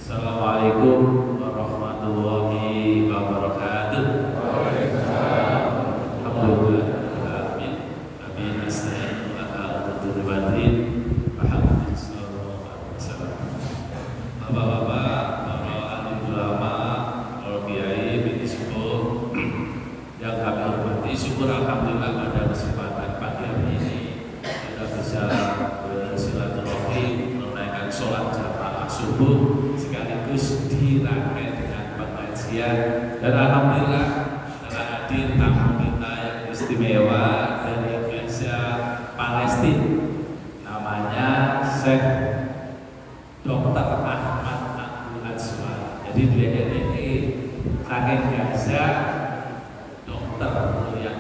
Assalamualaikum warahmatullahi wabarakatuh. Alhamdulillah. Amin. Amin. Astagfirullah. Bapak-bapak, para alim ulama, para kiai, binti sepuh yang kami hormati, syukur alhamdulillah pada kesempatan pagi hari ini kita bisa bersilaturahmi menunaikan sholat jamaah subuh sekaligus dirangkai dengan pengajian, dan alhamdulillah telah hadir tamu kita yang istimewa dari Gaza, Palestina, namanya Syekh Dr. Ahmad Abdul Azwar. Jadi dia ini saking Gaza dokter yang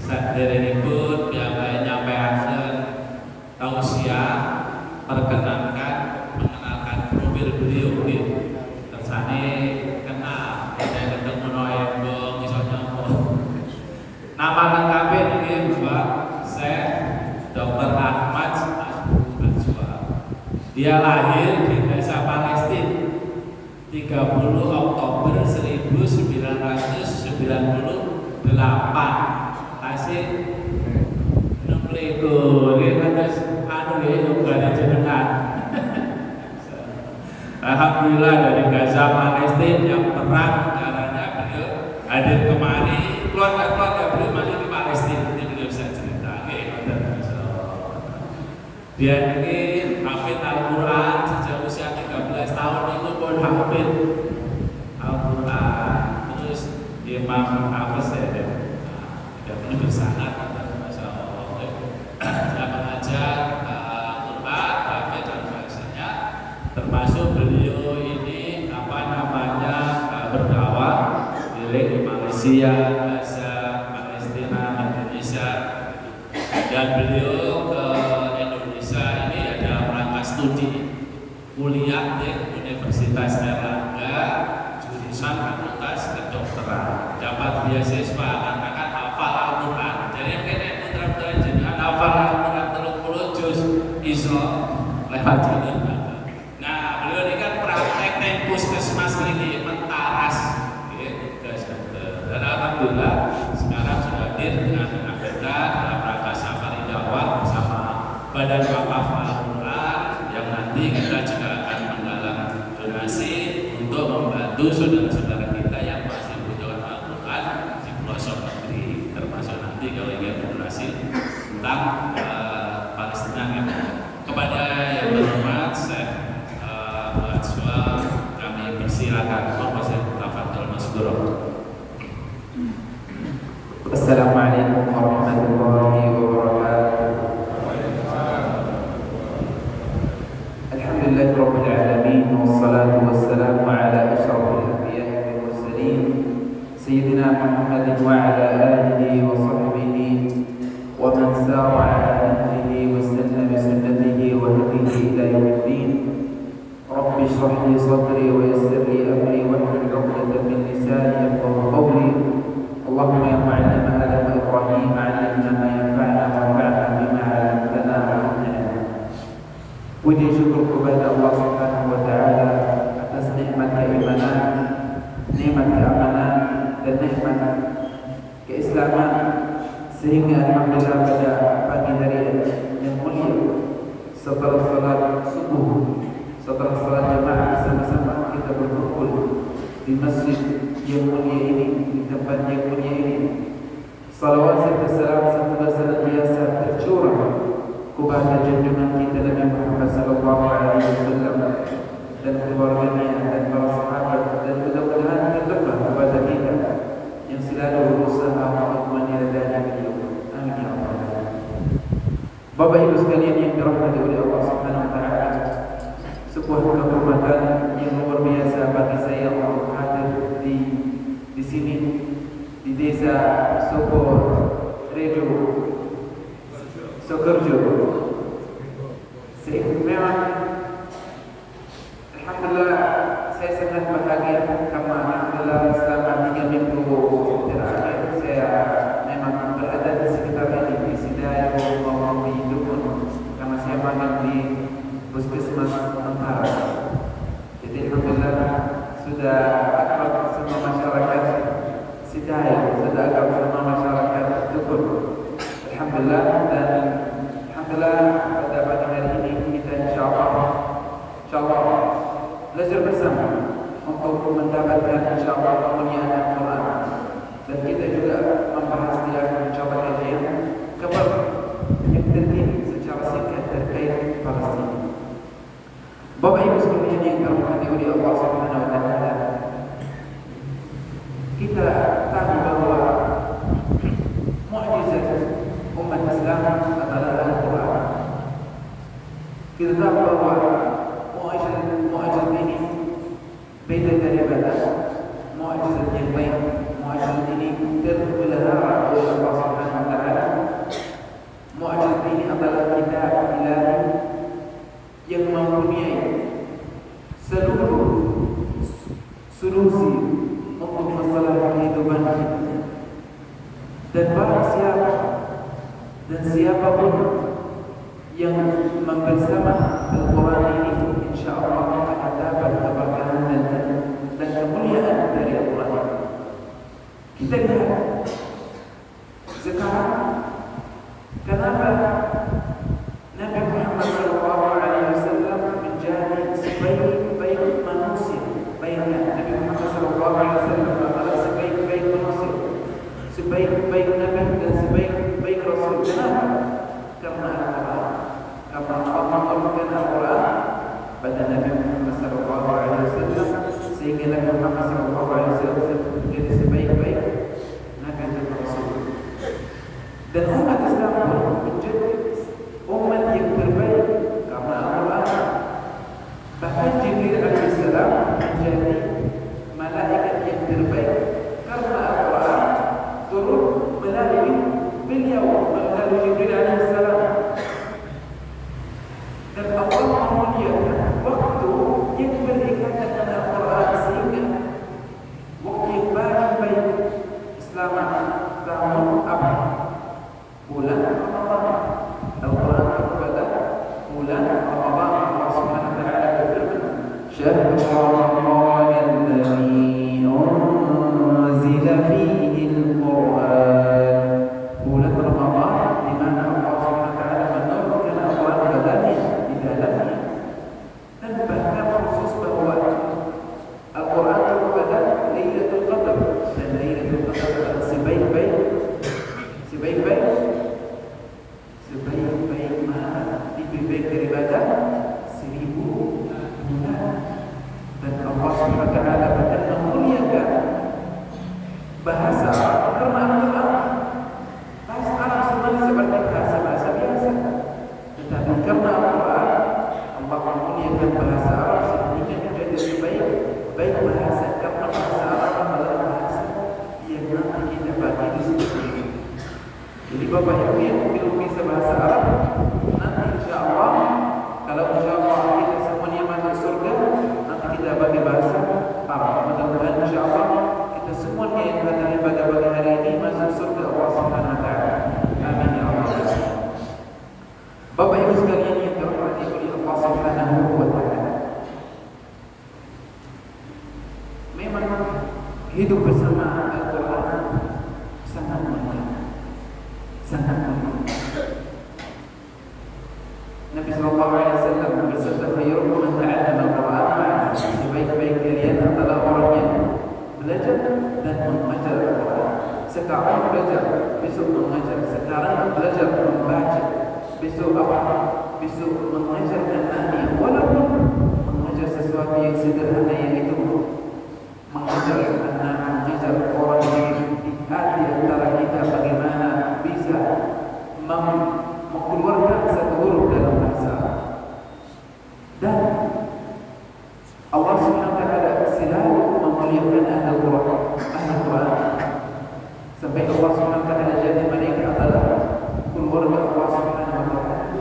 sadar ini pun yang nyampaikan tausiah perkenalkan mengenalkan profil beliau gitu. Tersane kenal, saya ketemu noembong misalnya nama lengkapnya ini Pak Syekh Dr. Ahmad Abdul Azwar. Dia lahir di Gaza, Palestina 30 Oktober 1998. Tasik 60 ya terus anu ya juga jenengan. Alhamdulillah dari Gaza, Palestina yang perang karena beliau hadir kemari, keluarga beliau masih di Palestina. Ini beliau bisa cerita. Dia ini hafid Al-Quran sejak usia 13 tahun itu pun hafid Al-Quran. Terus Imam Hafiz ya, tidak perlu bersanad, Masya Allah. Saya mengajar Al-Quran, hafid dan bahasanya, termasuk beliau ini berdakwah di Malaysia, Gaza, Palestina, Indonesia, dan beliau ke Indonesia ini ada rangka studi kuliah di Universitas Erlangga jurusan fakultas kedokteran, dapat beasiswa karena kan hafal Al-Quran. Jadi yang kena putra-putra jenengan hafal Al-Quran 30 juz iso lewat jalur. Nah beliau ini kan praktek di puskesmas ini mentaras gitu, dan alhamdulillah sekarang sudah hadir dengan kita dalam rangka safari dakwah bersama Badan Wakaf Al-Quran, yang nanti kita juga akan menggalang donasi untuk membantu saudara-saudara kita yang masih membutuhkan Al-Quran di pelosok negeri, termasuk nanti kalau ingin donasi tentang Palestina ini. Kepada yang terhormat Syekh Azwar, kami persilakan Bapak Syekh tafadhol maskurah. Assalamualaikum warahmatullahi wabarakatuh. Alhamdulillah rabbil alamin, wassalatu wassalamu ala asyrafil anbiya'i wal mursalin sayyidina Muhammadin wa ala alihi wa sahbihi wa man sara ala nahjihi wastanna bi sunnatihi wa hadihi ila yaumiddin. Rabbi shrah li sadri wa yassir li amri wahlul 'uqdatam min lisani yafqahu qawli. Allahumma ya mu'allim Adam wa Ibrahim 'allimna ma yanfa'una wanfa'na bima 'allamtana warhamna. Puji syukur kepada Allah Subhanahu wa taala atas nikmat keimanan, nikmat keamanan, dan nikmat keislaman, sehingga alhamdulillah pada pagi hari yang mulia setelah salat subuh, setelah salat jamaah bersama-sama kita berkumpul di masjid yang mulia ini, di tempat yang mulia ini. Salawat serta salam senantiasa tercurah kepada junjungan kita Nabi Muhammad sallallahu alaihi wasallam dan keluarganya dan para sahabat, dan mudah-mudahan terlebih kepada kita yang selalu berusaha untuk menyelidiki beliau. Amin ya rabbal alamin. Bapak Ibu sekalian yang dirahmati oleh Allah Subhanahu wa taala, sebuah kehormatan yang luar biasa bagi saya untuk hadir di sini di desa Soekarjo. Memang alhamdulillah saya sangat bahagia karena alhamdulillah selama 3 minggu terakhir saya memang berada di sekitar ini, di Sidayo maupun di Dukun, karena saya magang di Puskesmas Mentara. Jadi belajar bersama untuk mendapatkan insyaallah kemuliaan Al-Quran. Dan kita juga membahas di akhir insyaallah kajian kabar yang terkini secara singkat terkait Palestina. Bapak Ibu sekalian yang dirahmati oleh Allah Subhanahu wa taala, kita tahu bahwa mukjizat umat Islam adalah Al-Quran. Kita tahu bahwa mukjizat ini beda daripada mukjizat yang lain. Mukjizat ini terpelihara oleh Allah Subhanahu wa taala. Mukjizat ini adalah kitab ilahi yang mempunyai seluruh solusi untuk masalah kehidupan kita. Dan barang siapa dan siapapun yang membersama Al-Quran ini, insyaallah akan dapat keberkahan dan kemuliaan dari Al-Quran. Kita lihat sekarang kenapa Nabi Muhammad SAW menjadi sebaik-baik manusia. Bayangkan, Nabi Muhammad SAW adalah sebaik-baik manusia, sebaik-baik Nabi dan sebaik-baik Rasul. Kenapa? Karena Al-Quran. Karena Allah menurunkan Al-Quran pada Nabi Muhammad SAW, sehingga Nabi Muhammad SAW menjadi sebaik-baik Nabi dan Rasul. Dan umat Islam pun menjadi umat yang terbaik karena Al-Quran. Bahkan Jibril alaihissalam menjadi malaikat yang terbaik karena Al-Quran turun melalui beliau, melalui Jibril alaihissalam. Dan Allah memuliakan waktu yang berikatan dengan Al-Quran, sehingga waktu yang paling baik selama tahun apa? Bulan Ramadan. Al-Quran kepada bulan Ramadan. Allah Subhanahu wa taala berfirman, "Syahrul Ramadan alladzi unzila fihi al-Quran." Bulan Ramadan di mana Allah Subhanahu wa taala menurunkan Al-Quran padanya, di dalamnya. Dan bahkan khusus bahwa Al-Quran kepada Lailatul Qadar, dan Lailatul Qadar adalah sebaik-baik malam, lebih baik daripada 1000 bulan. Dan Allah Subhanahu wa taala bahkan memuliakan bahasa Arab karena Al-Quran. Bahasa Arab sebenarnya seperti bahasa biasa, tetapi karena Al-Quran Allah memuliakan bahasa Arab sehingga menjadi sebaik bahasa. Karena bahasa Arab adalah bahasa yang nanti kita pakai di sini. Jadi Bapak Ibu yang belum bisa bahasa Arab, nanti insyaallah, kalau insyaallah kita semuanya masuk surga, nanti kita pakai bahasa Arab. Mudah-mudahan insyaallah kita semuanya yang hadir pada pagi hari ini masuk surga Allah Subhanahu wa taala. Amin ya rabbal alamin. Bapak Ibu sekalian yang dirahmati oleh Allah Subhanahu wa taala, memang hidup bersama Al-Quran sangat mulia. Nabi sallallahu alaihi wasallam bersabda, "Khairukum man ta'allama al-Qur'an." Sebaik-baik kalian adalah orang yang belajar dan mengajar Al-Quran. Sekarang belajar, besok mengajar. Sekarang belajar membaca, besok apa? Besok mengajar anaknya. Walaupun mengajar sesuatu yang sederhana, yang itu mengajar anak, mengajar orang yang di antara kita bagaimana bisa mengeluarkan satu huruf dalam bahasa. Dan Allah Subhanahu wa taala selalu memuliakan Al-Quran. Sampai Allah Subhanahu wa taala jadi mereka adalah keluarga Allah Subhanahu wa taala.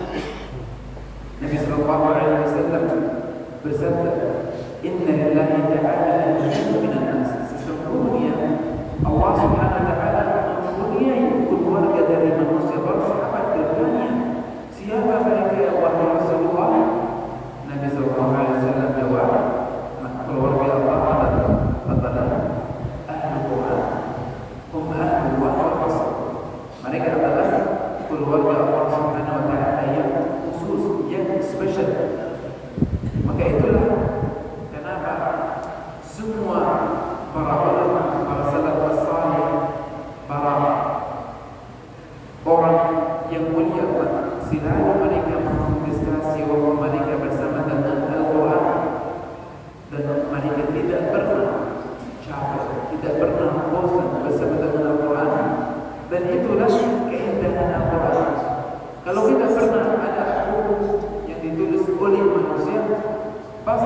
Nabi sallallahu alaihi wasallam bersabda, "Inna lillahi ta'ala ahlan minan nas." Sesungguhnya Allah Subhanahu wa taala mempunyai keluarga dari manusia, bersahabat dengannya. Siapa mereka ya wahai Rasulullah? Nabi sallallahu alaihi wasallam jawab, keluarga Allah adalah ahli Quran. Ahli wahai Rasul. Mereka adalah keluarga Allah Subhanahu wa taala yang khusus, yang spesial. Maka itulah kenapa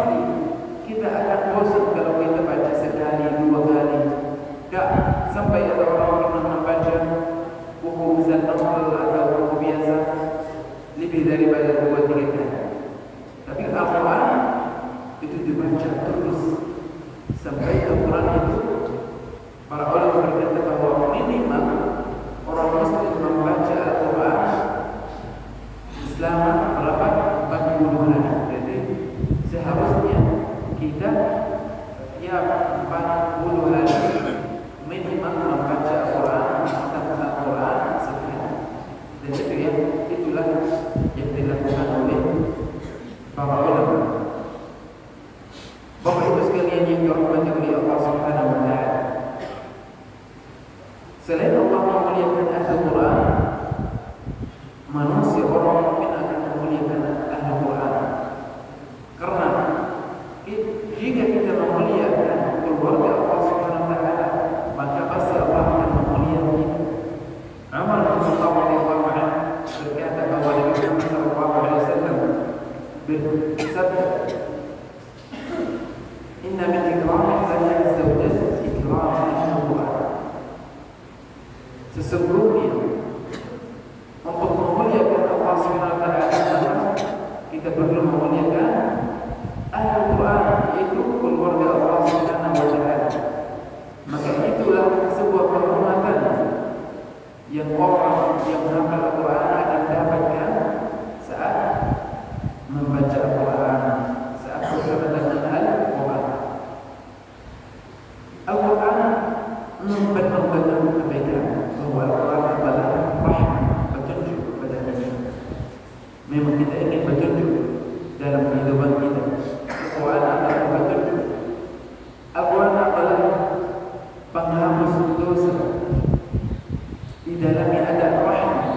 pasti kita akan bosan kalau kita baca sekali, dua kali. Tak sampai ada orang pernah membaca buku Zan Novel atau buku biasa lebih daripada 2-3 kali. Tapi Al-Quran itu dibaca terus sampai Al-Quran itu para ulama berkata bahawa minimal orang Muslim membaca Al-Quran selama berapa? 40 hari. Jadi seharusnya kita tiap 40 hari minimal membaca Al-Quran atau Al-Quran sekali. Dan itu ya, itulah yang dilakukan oleh para ulama. Bapak Ibu sekalian yang dirahmati oleh Allah Subhanahu wa taala. Selain Allah memuliakan ahli Quran, manusia orang mukmin akan memuliakan ahli Quran. Karena jika kita memuliakan keluarga Allah Subhanahu wa taala, maka pasti Allah akan memuliakan kita. Umar bin Khattab radhiyallahu anhu berkata bahwa Nabi Muhammad sallallahu alaihi wasallam bersabda, "Inna min ikramillahi azza wa jalla ikram al-Quran." Sesungguhnya untuk memuliakan Allah Subhanahu wa taala, kita perlu memuliakan ahli Quran, yaitu keluarga Allah Subhanahu wa taala. Maka itulah sebuah penghormatan yang orang yang menghafal Al-Quran akan dapatkan saat membaca Al-Quran, saat bersama dengan Al-Quran. Al-Quran benar-benar kebaikan bahwa Al-Quran adalah rahmat, petunjuk kepada kita. Memang kita ingin petunjuk dalam kehidupan kita. Al-Quran adalah petunjuk. Al-Quran adalah penghapus dosa. Di dalamnya ada rahmat,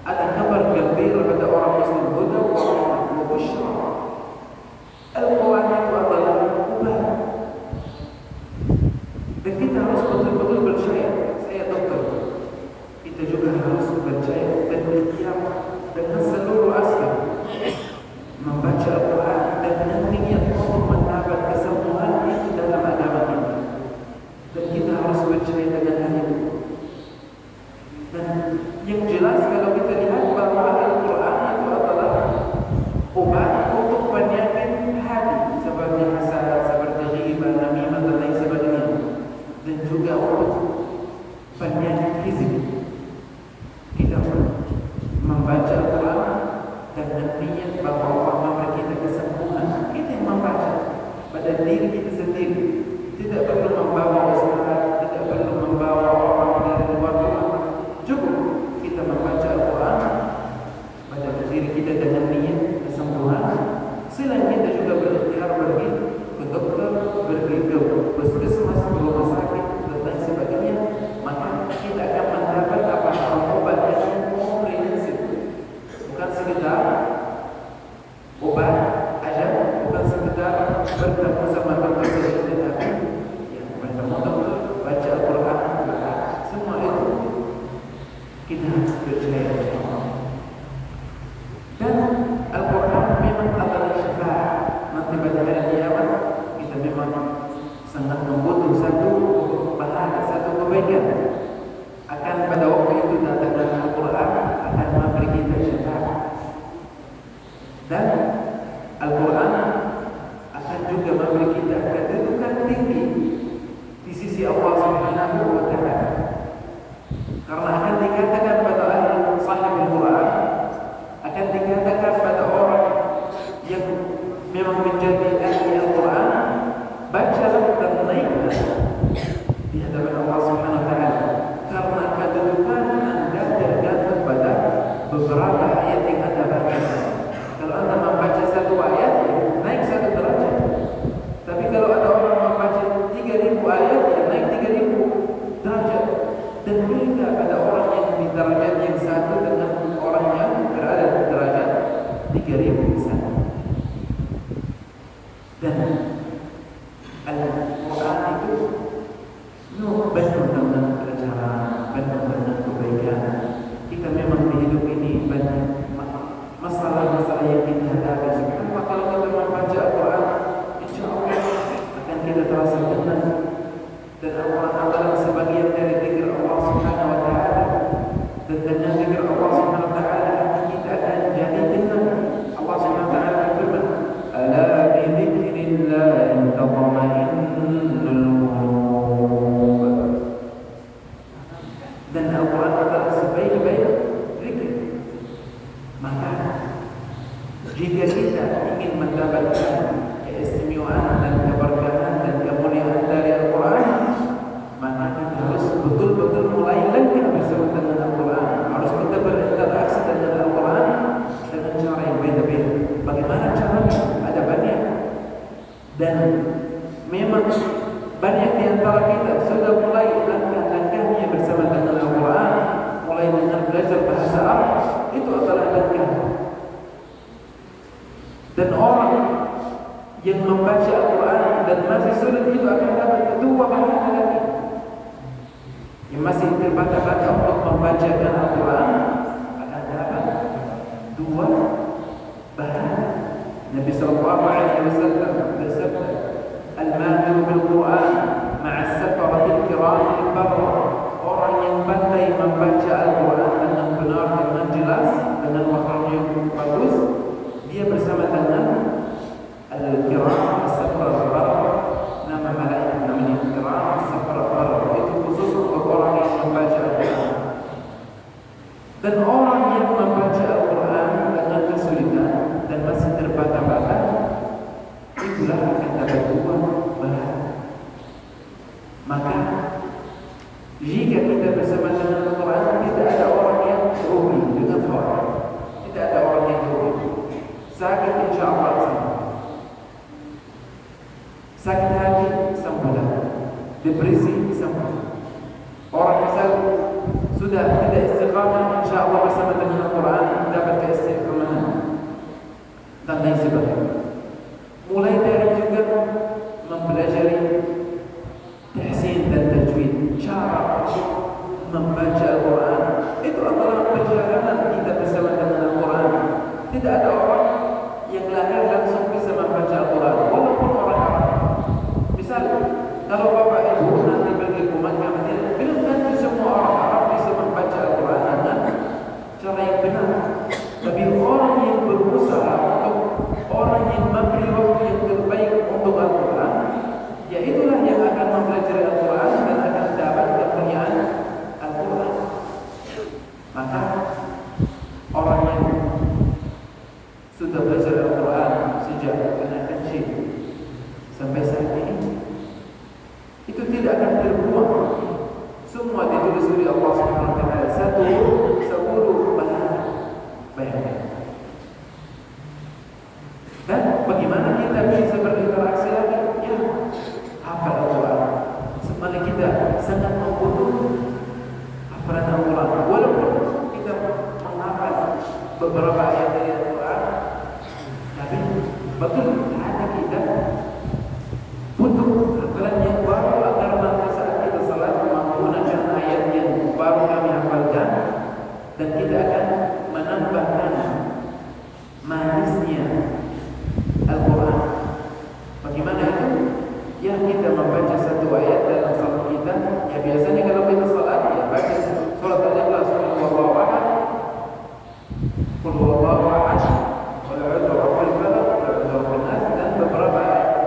ada kabar gembira pada orang Muslim, huda wa rahmat wa busyra. Al-Quran itu adalah obat. Dan kita harus betul-betul percaya. Saya dokter, kita juga harus percaya dan ikhtiar dengan seluruh aspek membaca Al-Quran dan niat untuk mendapat kesembuhan itu dalam agama kita. Dan kita harus percaya dengan hal itu. Dan yang jelas kalau kita lihat bahwa Al-Quran itu adalah obat untuk penyakit hati seperti hasad, seperti ghibah, namimah dan lain sebagainya. Dan juga untuk penyakit fisik. Kita membaca Al-Quran dengan niat bahwa Allah memberi kita kesembuhan. Kita yang membaca pada diri kita sendiri. Tidak perlu membawa ustaz, tidak perlu membawa orang dari luar rumah. Cukup kita membaca Al-Quran pada diri kita dengan niat kesembuhan. Selain kita juga berikhtiar pergi ke dokter, pergi ke puskesmas, rumah sakit dan lain sebagainya, maka kita akan mendapat obat yang komprehensif. Bukan sekedar obat aja, bukan sekedar bertemu sama dokter saja, tetapi yang bertemu dokter, baca Al-Quran, semua itu kita harus percaya. Dan Al-Quran memang adalah syafaat. Nanti pada hari kiamat kita memang sangat membutuh satu pahala, satu kebaikan. Akan pada waktu itu datanglah Al-Quran akan memberi kita syafaat. Dan Al-Quran akan juga memberi kita kedudukan tinggi di sisi Allah Subhanahu wa taala. Karena akan dikatakan pada ahli sahih Al-Quran, akan dikatakan pada orang yang memang menjadi ahli Al-Quran, bacalah dan naiklah di hadapan Allah Subhanahu wa taala. Karena kedudukan Anda tergantung pada beberapa ayat yang Anda baca. Kalau Anda membaca satu ayat, ya, naik satu derajat. Tapi kalau ada orang membaca 3.000 ayat, ya naik 3.000 derajat. Dan beda ada orang yang di derajat yang satu dengan orang yang berada di derajat 3.000 sana. Dan Al-Quran itu penuh dengan pelajaran, penuh dengan kebaikan. Kita memang di hidup ini banyak masalah-masalah yang kita hadapi. Kenapa kalau kita membaca Al-Quran Dan memang banyak di antara kita sudah mulai langkah-langkahnya bersama dengan Al-Quran, mulai dengan belajar bahasa Arab, itu adalah langkah. Dan orang yang membaca Al-Quran dan masih sulit itu akan dapat kedua pahala lagi. Yang masih terbata-bata untuk membacakan Al-Quran akan dapat dua pahala. Nabi sallallahu alaihi wasallam bersabda, "Al-mahir bil-Quran ma'a as-safaratil kiramil barrah." Orang yang pandai membaca Al-Quran dengan benar, dengan jelas, dengan makhraj yang bagus, dia bersama dengan al-kiram as-safar al-barrah. Nama malaikat namanya kiram as-safar al-barrah. Itu khusus untuk orang yang membaca Al-Quran. Dan orang yang membaca Al-Quran dengan kesulitan dan masih terbata-bata, itulah akan dapat dua pahala. Maka jika kita bersama dengan Al-Quran, tidak ada orang yang rugi dengan Quran. Tidak ada orang yang rugi. Sakit insyaAllah sembuh. Sakit hati sembuh. Depresi sembuh. Orang misal sudah tidak istiqamah, insyaAllah bersama dengan Al-Quran dapat keistiqamahan dan lain sebagainya. Mulai dari juga mempelajari tahsin dan tajwid, cara membaca Al-Quran. Itu adalah perjalanan kita bersama dengan Al-Quran. Tidak ada orang yang lahir langsung bisa membaca Al-Quran, walaupun orang Arab. Misal, kalau bapak ibu nanti pergi ke Makkah, Madinah, belum tentu semua orang Arab bisa membaca Al-Quran dengan cara yang benar. Tapi orang yang berusaha untuk orang yang memberi waktu yang terbaik untuk Al-Quran, ya itulah yang akan mempelajari Al-Quran dan akan dapat kemuliaan Al-Quran. Maka orang yang sudah belajar Al-Quran sejak anak kecil sampai saat ini, itu tidak akan terbuang. Semua ditulis oleh Allah Subhanahu wa taala, 10 pahala. Bayangkan. Dan bagaimana kita bisa berinteraksi lagi? Ya, hafal Al-Quran. Sebenarnya kita sangat membutuhkan hafalan Al-Quran. Walaupun kita menghafal beberapa ayat dari Al-Quran, tapi betul hati kita butuh hafalan yang baru agar nanti saat kita salat menggunakan ayat yang baru kami hafalkan, dan kita akan menambahkan manisnya Al-Quran. Bagaimana itu? Ya, kita membaca satu ayat dalam salat kita. Ya biasanya kalau kita salat, ya baca surat Al-Ikhlas, qul huwallahu ahad, qul huwallahu ahad, qul a'udzu birabbil falaq, qul a'udzu birabbin nas, dan beberapa ayat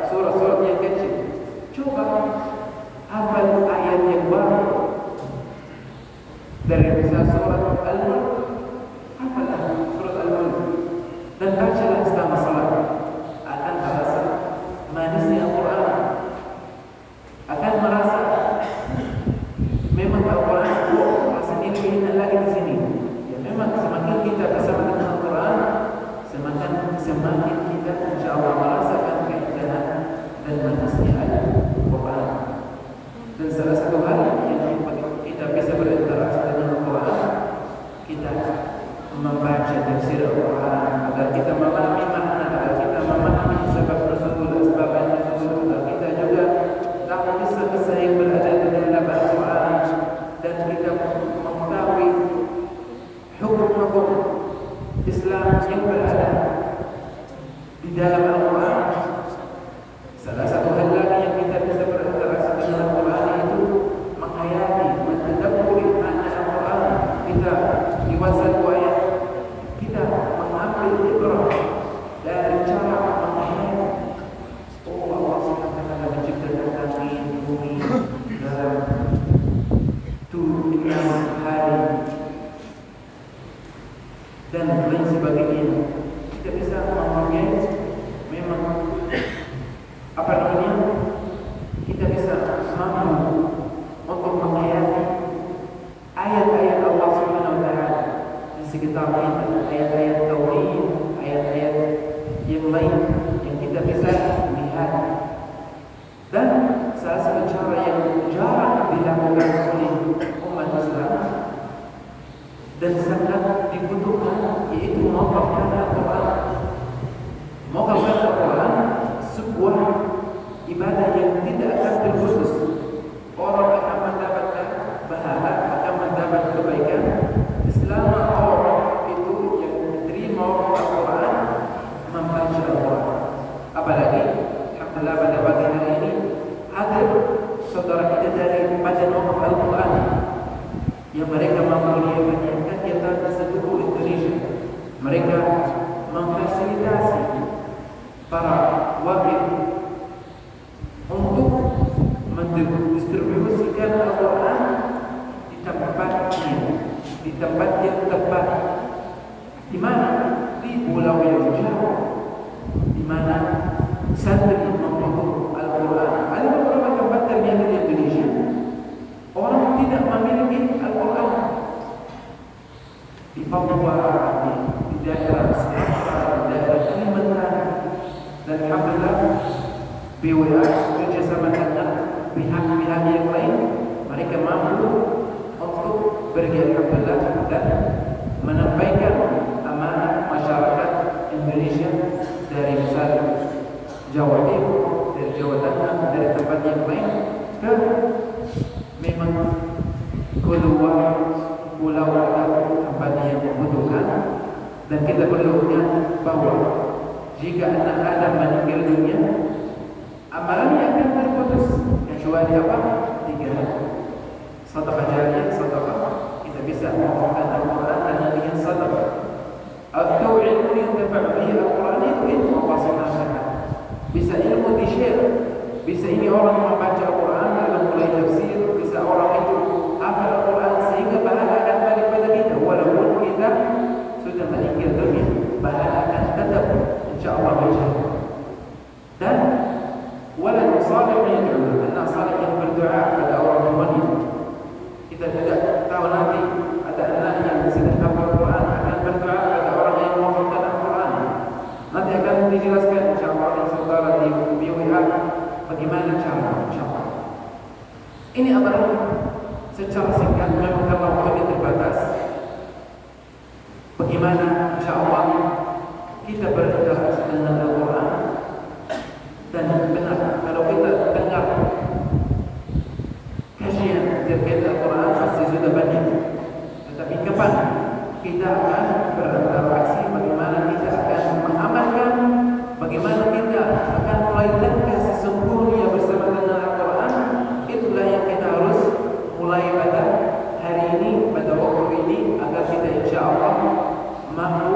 yaitu mewakafkan Al-Quran. Mewakafkan Al-Quran sebuah ibadah yang tidak akan terputus. Orang akan mendapatkan pahala, akan mendapat kebaikan selama orang itu yang menerima Al-Quran, membaca Al-Quran. Apalagi alhamdulillah pada pagi hari ini hadir saudara kita dari Badan Wakaf Al-Quran yang mereka memuliakan kegiatan di seluruh Indonesia. Mereka memfasilitasi para wakif untuk mendistribusikan Al-Quran di tempat yang tepat, di mana di pulau yang jauh, di mana santri membutuhkan Al-Quran. Ada beberapa tempat ternyata di Indonesia orang tidak memiliki Al-Quran. Di Papua, di daerah Sumatera, di daerah Kalimantan, dan alhamdulillah BWA bekerjasama dengan pihak-pihak yang lain, mereka mampu untuk pergi alhamdulillah dan menyampaikan amanah masyarakat Indonesia dari misalnya Jawa Timur, dari Jawa Tengah, dari tempat yang lain ke memang keluar pulau atau tempat yang membutuhkan. Dan kita perlu ingat bahwa jika anak Adam meninggal dunia, amalannya akan terputus kecuali apa? 3 hal. Sedekah jariyah, sedekah kita bisa menghafalkan Al-Quran dengan sedekah. Atau ilmu yang terpakai Al-Quran itu ilmu Allah SWT. Bisa ilmu di-share, bisa ini orang membaca Al-Quran lalu mulai tafsir, bisa orang itu hafal Al-Quran sehingga pahala akan balik pada kita walaupun kita sudah meninggal dunia, pahala akan tetap insyaallah berjalan. Dan walad salih yad'u, anak salih yang berdoa pada orang tuanya. Kita tidak tahu nanti ada anak yang sedang hafal Al-Quran akan berdoa pada orang yang menghafalkan Al-Quran. Nanti akan dijelaskan insyaallah oleh saudara di BWA bagaimana cara insyaallah. Ini adalah secara singkat, memang karena waktu terbatas, bagaimana insyaallah kita berinteraksi dengan Al-Quran. Dan benar, kalau kita dengar kajian terkait Al-Quran pasti sudah banyak. Tetapi kapan kita akan berinteraksi, bagaimana kita akan mengamalkan, bagaimana kita akan mulai langkah sesungguhnya bersama dengan Al-Quran, itulah yang kita harus mulai pada hari ini, pada waktu ini, agar kita insyaallah mampu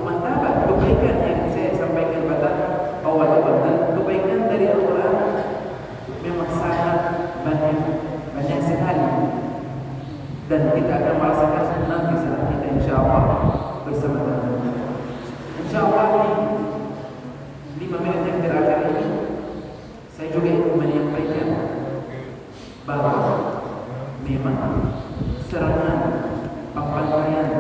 mendapat kebaikan yang saya sampaikan pada awal-awal. Dan kebaikan dari Al-Quran memang sangat banyak sekali, dan kita akan merasakan nanti saat kita insyaallah bersama dengan insyaallah di 5 menit yang terakhir ini saya juga ingin menyampaikan bahwa memang serangan, pembantaian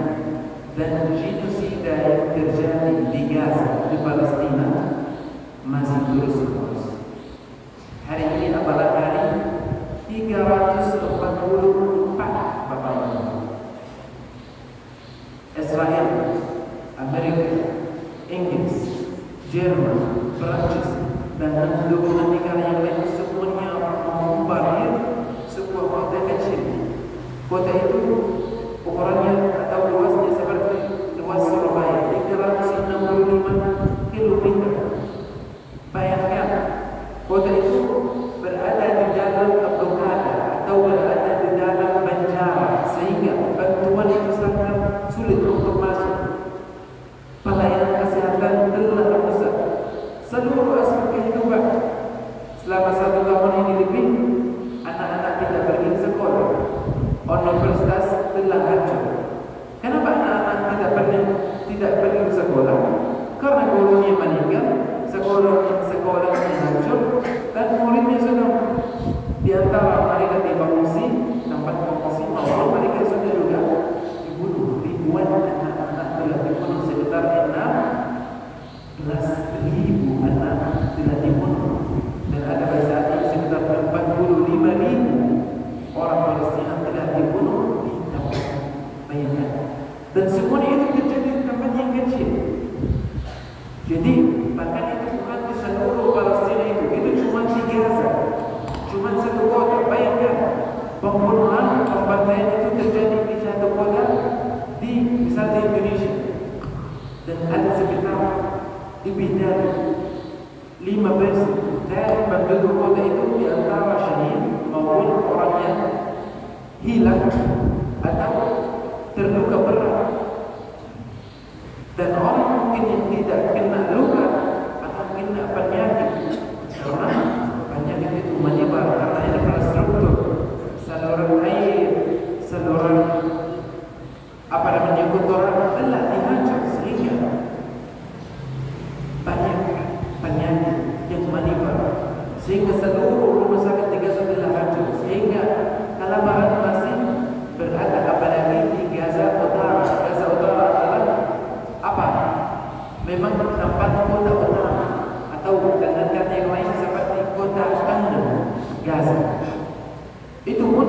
dan genosida yang terjadi di Gaza, di Palestina masih terus. Hari ini adalah hari 344 Bapak Ibu. Israel, Amerika, Inggris, Jerman, Prancis, dan dukungan negara yang lain semuanya membombardir sebuah kota kecil. Kota itu ukurannya atau luasnya seperti luas Surabaya, 365 km. Bayangkan, kota itu berada di dalam blokade atau berada di dalam penjara, sehingga bantuan itu sangat sulit untuk masuk. Pelayanan kesehatan telah rusak. Seluruh aspek kehidupan selama 1 tahun ini lebih, anak-anak tidak pergi sekolah. Universitas sehingga seluruh rumah sakit di Gaza telah hancur, sehingga kelaparan masih berada, apalagi di Gaza Utara. Gaza Utara adalah apa? Memang tempat kota utama, atau dengan kata yang lain seperti kota tengah Gaza. Itu pun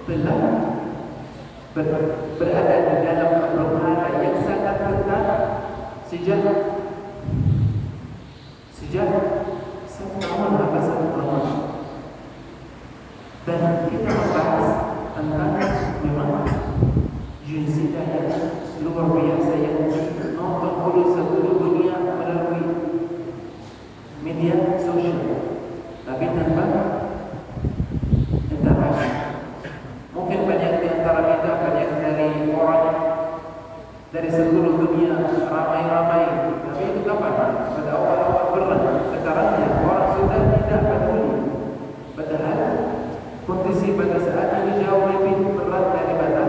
telah berada di dalam perhara yang sangat ketat sejak 1 tahun atau 1 tahun. Dan kita membahas tentang memang genocida yang luar biasa yang nonton oleh seluruh dunia melalui media sosial, tapi tanpa interaksi. Mungkin banyak di antara kita, banyak dari orang dari seluruh dunia ramai-ramai, tapi itu kapan? Pada awal-awal berat. Sekarang ya orang sudah tidak peduli. Padahal kondisi pada saat ini jauh lebih berat daripada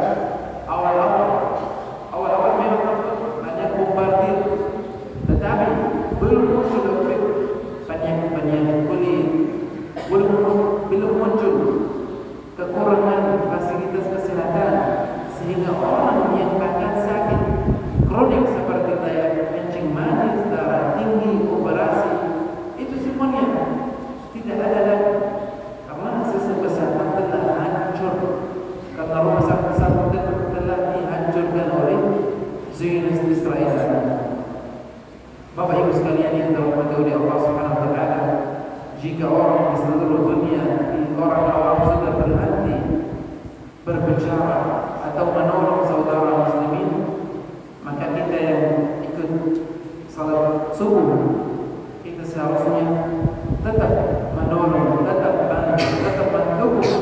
awal-awal memang banyak bombardir, tetapi belum muncul efek penyakit kulit, belum muncul kekurangan fasilitas kesehatan, sehingga orang yang bahkan sakit kronik seperti daya kencing manis, darah tinggi, operasi, itu semuanya tidak ada lagi karena sistem kesehatan telah hancur, karena rumah sakit telah dihancurkan oleh Zionis Israel. Bapak Ibu sekalian yang dirahmati oleh Allah Subhanahu wa taala, jika orang di seluruh dunia, orang awam sudah berhenti berbicara atau menolong saudara muslimin, maka kita yang ikut salat subuh, kita seharusnya tetap menolong, tetap bantu, tetap mendukung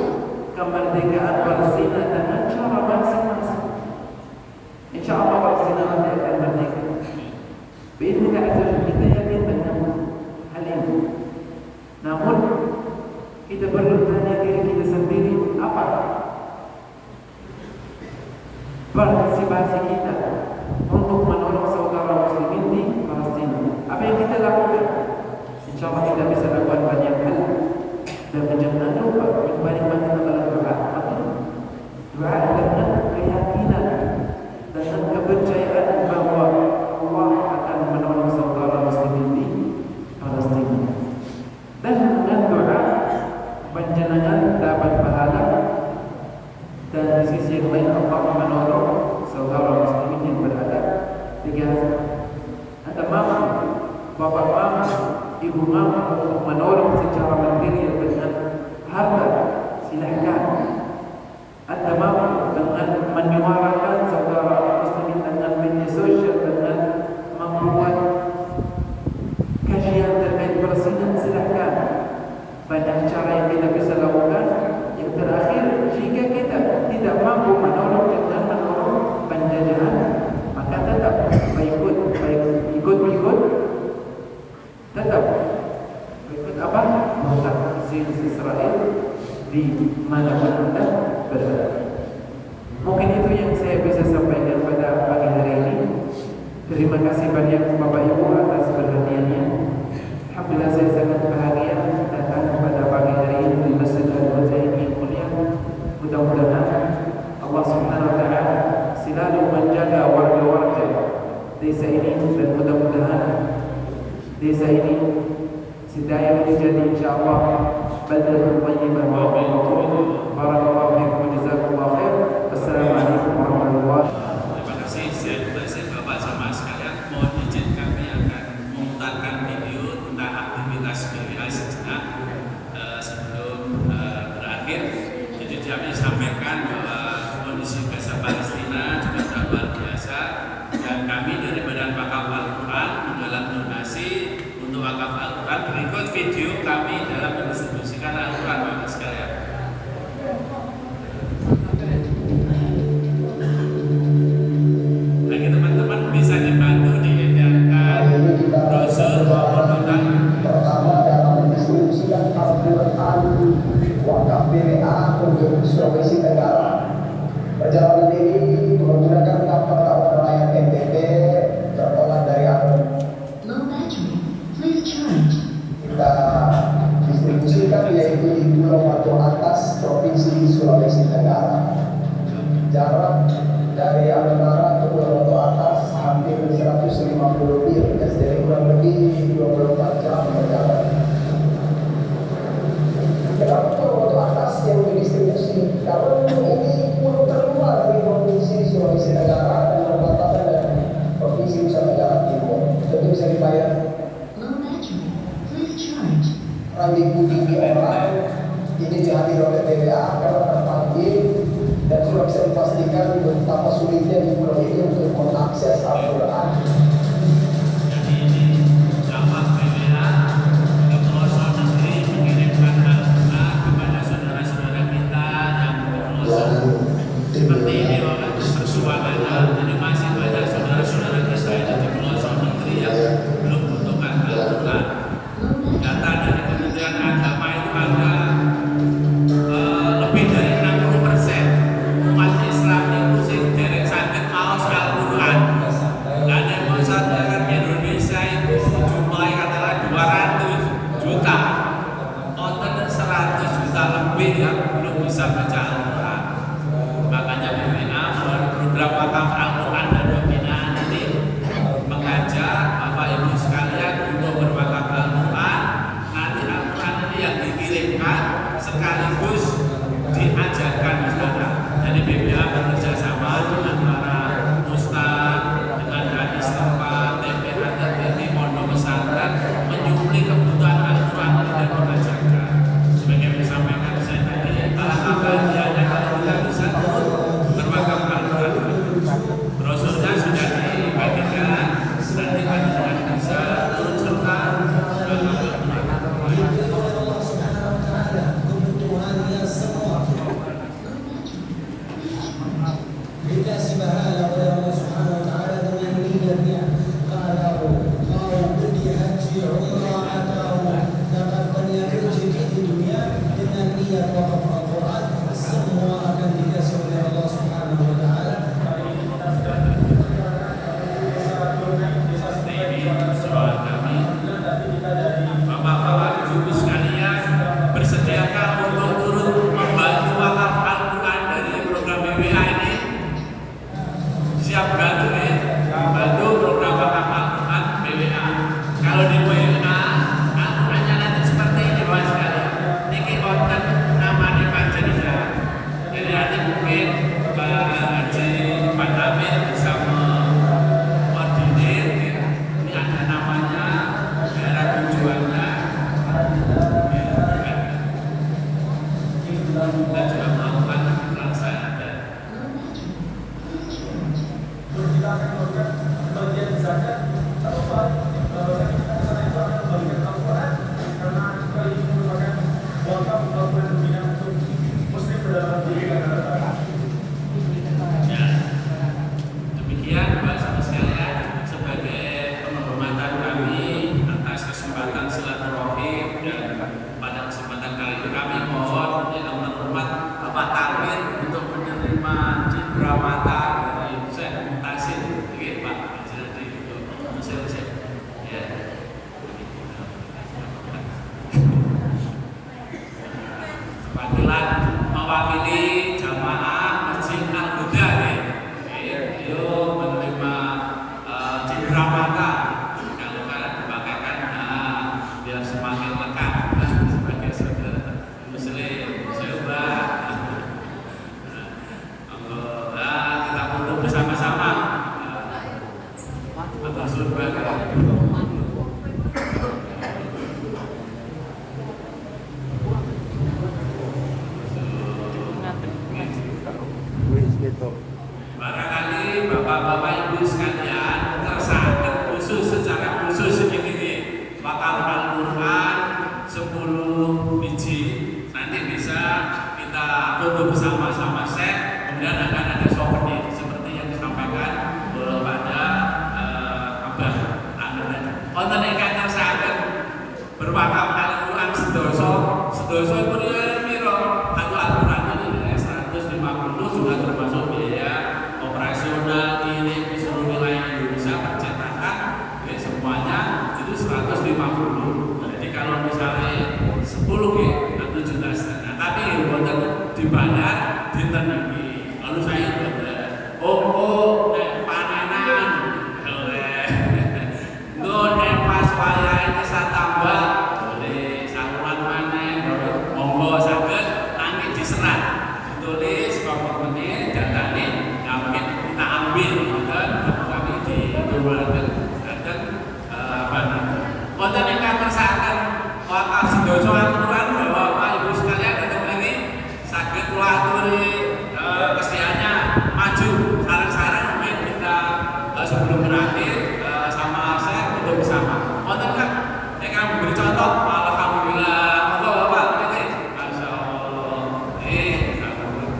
kemerdekaan Palestina dengan cara masing-masing. Insya Allah Palestina nanti akan merdeka. Biidznillah kita yakin dengan hal ini. Namun kita perlu tanya diri kita sendiri, apa partisipasi kita untuk menolong saudara muslimin di Palestina? Apa yang kita lakukan? Insya Allah kita bisa lakukan banyak hal. Dan jangan lupa yang paling penting adalah doa. Doa dengan keyakinan, dengan kepercayaan bahwa Allah akan menolong saudara muslimin di Palestina. Dan dengan doa panjenengan dapat pahala, dan di sisi yang lain Allah menolong saudara muslimin yang berada di Gaza. Anda mampu, bapak mampu, ibu mampu untuk menolong secara material dengan harta, silahkan. Anda mampu dengan menyuarakan saudara muslimin dengan media sosial, dengan membuat kajian terkait Palestina, silahkan. Banyak cara yang kita bisa lakukan. Yang terakhir, jika kita tidak mampu menolong dengan menolong penjajahan, maka tetap ikut apa? Mengangkat Zionis Israel di manapun Anda berada. Mungkin itu yang saya bisa sampaikan pada pagi hari ini. Terima kasih banyak Bapak Ibu atas perhatiannya. Alhamdulillah saya sangat bahagia datang pada pagi hari ini di Masjid Al-Husain yang mulia. Mudah-mudahan Allah Subhanahu wa taala selalu menjaga warga-warga desa ini, dan mudah-mudahan desa ini sedaya menjadi insyaallah baldatun thayyibah wa barakallahu fiikum wa jazakumullahu khair. Wassalamualaikum warahmatullahi wabarakatuh. Terima kasih. Saya Bapak sama sekalian, mohon izin kami akan memutarkan video tentang aktivitas BWA sejenak sebelum berakhir. Jadi kami sampaikan bahwa kondisi Gaza Palestina juga sudah luar biasa, dan kami dari Badan Wakaf Al-Quran dalam donasi untuk wakaf Al-Quran, berikut video kami dalam mendistribusikan Al-Quran Bapak sekalian. Bagi teman-teman bisa dibantu diedarkan brosur maupun nota. Pertama dalam mendistribusikan Al-Quran wakaf BWA untuk Sulawesi Tenggara. Perjalanan ini menggunakan kapal nelayan NTT tertolak dari Ambon. Low battery. Please charge. Kita jarak dari Almenara ke Pulau Batu Atas hampir 150 mil, jadi kurang lebih 24 jam berjalan. Kenapa Pulau Batu Atas yang didistribusi? Karena ini pulau terluar dari provinsi Sulawesi Tenggara dan berbatasan dengan provinsi Nusa Tenggara Timur. Tentu bisa dibayar. Randik budi orang ini dihadir oleh BWA karena terpanggil dan sudah bisa dipastikan betapa sulitnya di pulau ini untuk mengakses Al-Quran. Jadi ini jamaah BWA ke pelosok negeri mengirimkan Al-Quran kepada saudara-saudara kita yang pelosok seperti ini perjuangannya. Jadi masih banyak saudara-saudara kita yang di pelosok negeri yang belum membutuhkan Al-Quran. Data dari Kementerian Agama itu ada lebih dari 60% umat Islam itu sih derek saged maos Al-Quran. Dan yang masyarakat Indonesia itu jumlahnya katakanlah 200 juta, wonten 100 juta lebih yang belum bisa baca Al-Quran. Makanya BWA melalui program wakaf Al-Quran dan pembinaan ini mengajak Bapak Ibu sekalian untuk berwakaf Al-Quran. Nanti Al-Quran ini yang dikirimkan sekaligus diajarkan di sana. Jadi BWA bekerja sama dengan para ustaz, dengan dai setempat, TPA, TPI, pondok pesantren menyuplai kebutuhan Al-Quran dan mengajarkan. Sebagai disampaikan saya tadi, alangkah bahagianya kalau kita bisa berwakaf Al-Quran. Brosurnya sudah dibagikan, nanti akan bisa turut serta dikasih pahala oleh Allah Subhanahu wa taala dengan niatnya. Kalau mau pergi haji umrah atau dapatkan yang rezeki di dunia dengan niat wakaf Al-Quran, semua akan dikasih oleh Allah Subhanahu wa taala. Bapak-bapak ibu sekalian, bersediakah untuk turut membantu wakaf Al-Quran dari program BWA ini? Siap bantu ya? Bantu program wakaf Al-Quran BWA. Kalau di BWA, Al-Qurannya nanti seperti ini Bapak sekalian. Niki konten namanya panjenengan. Jadi nanti mungkin Pak Haji Pak Amir bisa mengkoordinir. Ini ada namanya, daerah tujuannya. Kita juga melakukan pelaksanaan. Kita akan melakukan bagian zakat tanpa zakat sana itu akan bagian Al-Quran karena kita ini merupakan wakaf Al-Quran pembinaan untuk muslim berdalam diri negara. Ya, demikian Bapak sekalian, sebagai penghormatan kami atas kesempatan silaturahim dan pada kesempatan kali ini kami mohon yang terhormat Bapak Takmir untuk menerima cindrawata dari Syekh Tasin. Oke Pak, jadi untuk ya. Panggilan mewakili jamaah Masjid Al-Huda ya. Beliau menerima cindrawata. Kalau kalian dipakaikan biar semakin lekat sebagai saudara muslim. Coba kita foto bersama-sama atau surga. Barangkali Bapak-bapak Ibu sekalian tersangkut khusus secara khusus ini wakaf Al-Quran 10 biji. Nanti bisa kita foto bersama-sama set, kemudian akan ada souvenir seperti yang disampaikan pada Abah Amir. Konten ingkang tersangkut berwakaf Al-Quran sedoso pun ya miro atau Al-Quran ini 150 sudah termasuk biaya operasional ini di seluruh wilayah Indonesia percetakan ya, semuanya itu 150. Jadi kalau misalnya 10 ya 1,5 juta, tapi buatan dibayar dinten iki. Lalu saya Oh, nek panenan. Nggo nek pas wayahe bisa tambah boleh saluran maneh monggo saged nanging diserat. Ditulis komitmennya datane mungkin kita ambil dan kami dibuatkan akan apa namanya. Wonten ingkang kersakaken wakaf sedasa aturan bahwa Bapak Ibu sekalian tetap ini saged kula aturi kesediaannya maju sarang-sarang mungkin kita sebelum berakhir sama saya untuk bersama. Wonten kan ingkang memberi contoh alhamdulillah monggo Bapak ini Masya Allah.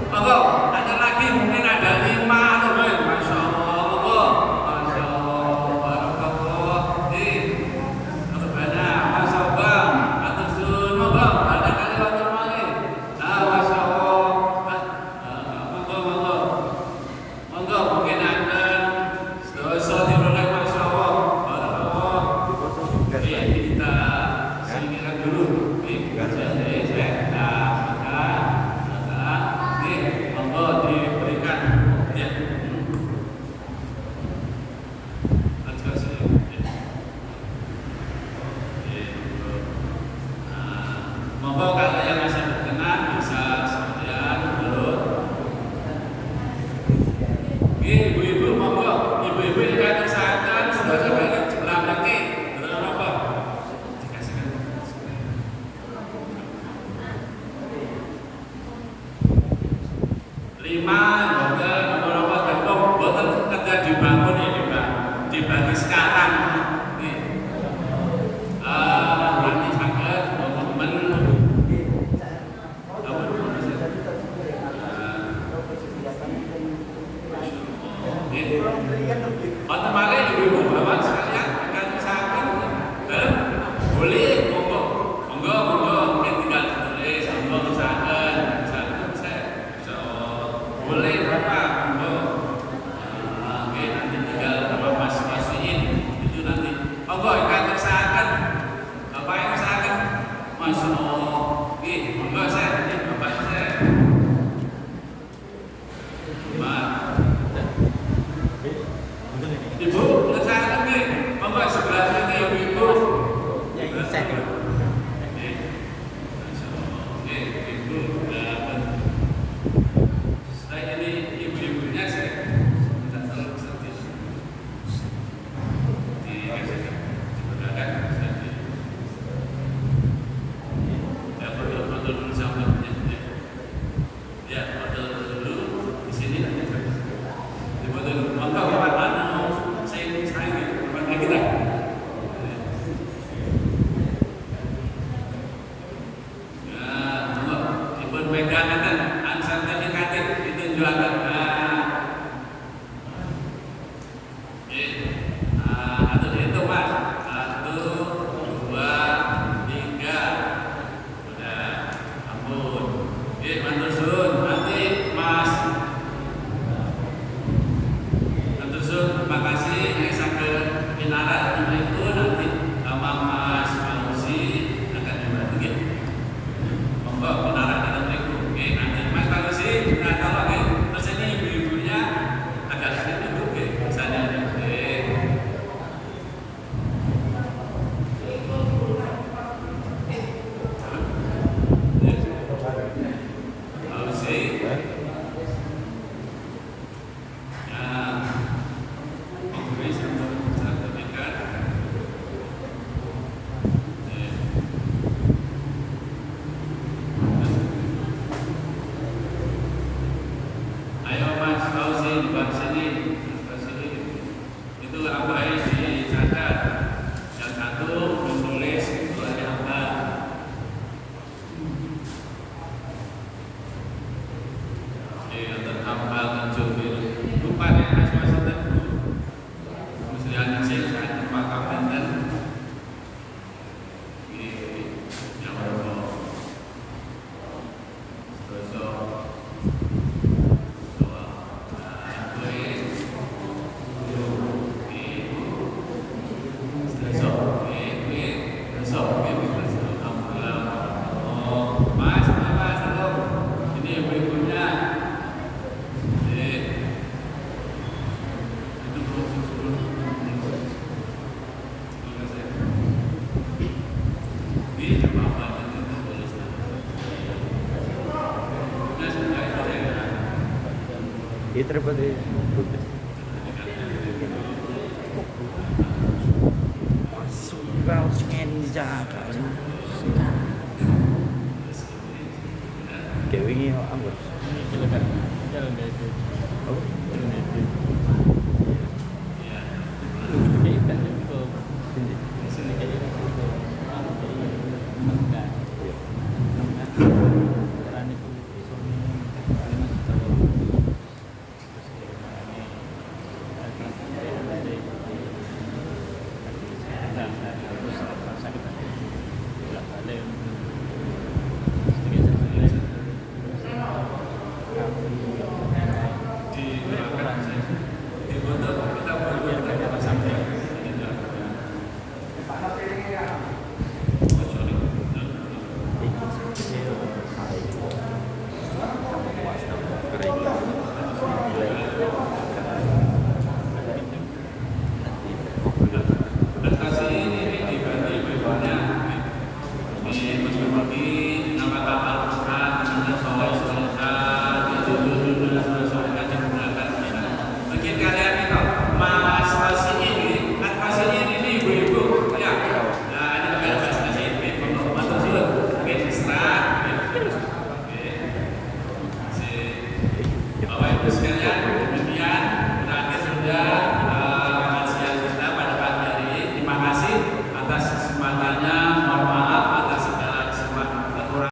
Monggo ada lagi mungkin ada 5 atau berapa Masya Allah. Monggo Masya Allah barakallah. Rabbana Masya Allah atur sun monggo ada kali waktu malih. Masya Allah. Monggo mungkin ada sedasa diroleh Masya Allah barakallah. Kita singkirkan dulu. Monggo diberikan ya. Monggo kalau yang masih berkenan bisa sekalian turun. Ibu-ibu monggo, ibu-ibu yang kesehatan sedasa balik sebelah berarti betul apa? Dikasihkan. 5 boten nomor tentu boten kerja dibangun ini Pak. Dibagi sekarang. Nanti saged komitmen Wonten malih ibu-ibu bapak sekalian akan usahakan boleh monggo mungkin tinggal ditulis monggo usahakan boleh berapa monggo oke nanti tinggal apa masukin itu nanti monggo akan usahakan bapak yang usahakan Masya Allah monggo saya bapak saya Ibu, usahakan nih, monggo sebelah sini ibu-ibu. Setelah ini ibu-ibunya saya minta tolong sedikit dikasihkan, diperkenalkan sedikit. Ya, foto dulu sahabatnya. Ya, foto dulu di sini nanti. Foto dulu, monggo Bapak. Kita ibu pegangan sertifikatif ditunjukkan atau itu Mas 1, 2, 3 udah ampun matur suwun nanti Mas matur suwun terima kasih Minara itu nanti sama Mas Manusi akan dibantu monggo minara dalam itu nanti Mas Manusi nah tolong terus ini ibu-ibunya agak sedikit itu misalnya Manusi terpede suka scan dijaga kayak wingi anggur silakan jalan dari itu oh jalan dari itu kita juga sini kayak ini enggak jalan itu Mungkin kalian